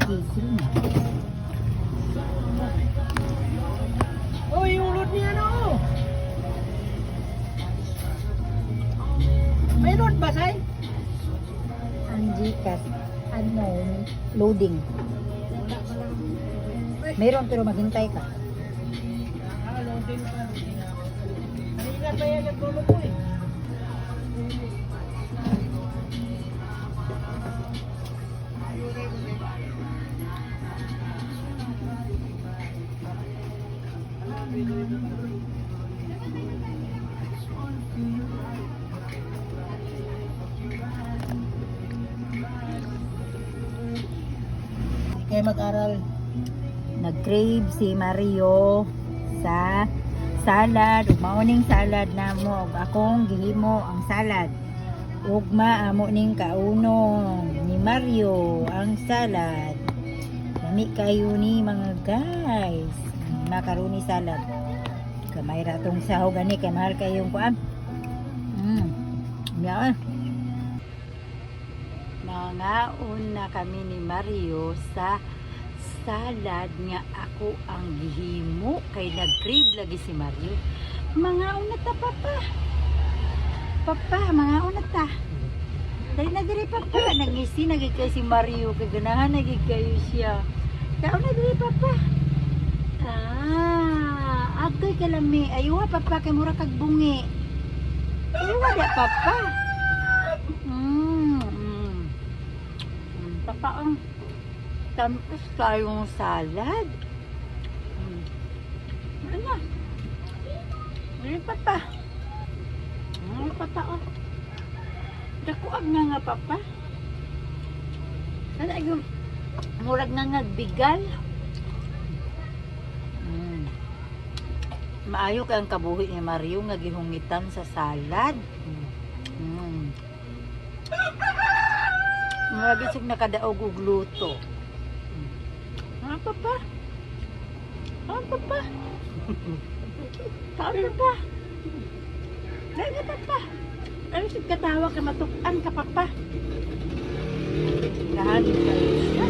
gising na. Oh, yung load niya ano? May load ba, Say? Ang Gcash, ano, loading. Meron pero maghintay ka. Loading pa. Kanina pa yan nagtulog ko eh. Kaya mag-aral. Nag-crave si Mario sa salad. Ug mauning salad na mo. Ug akong gihimo ang salad. Ugma amo ning kaunong ni Mario ang salad. Lami kayo ni mga guys. Macaroni salad. Kamay ratong sahog ani kay mahal kayong kuan. Yeah. Nangaon na kami ni Mario sa salad nga ako ang gihimo kay nag-crave lagi si Mario. Mangaon na ta papa. Papa, mangaon na ta. Dali na diri papa. Nagisi na gid kay si Mario kay ganahan na gid kayo siya. Kaon na diri papa. Agoy kalami. Aywa papa kay mura kag bungi. Aywa da papa. Papa ang tampis tayong salad. Ano? Ano papa? Ano papa oh? Dakuag nga papa. Ano yung murag nga bigal? Maayo kay ang kabuhi ni Mario nga gihungitan sa salad. Mga gisig nakadaog og luto. Papa? Papa? Papa? Dali papa. Ano sig katawa ka matukan ka papa? Lahat ka.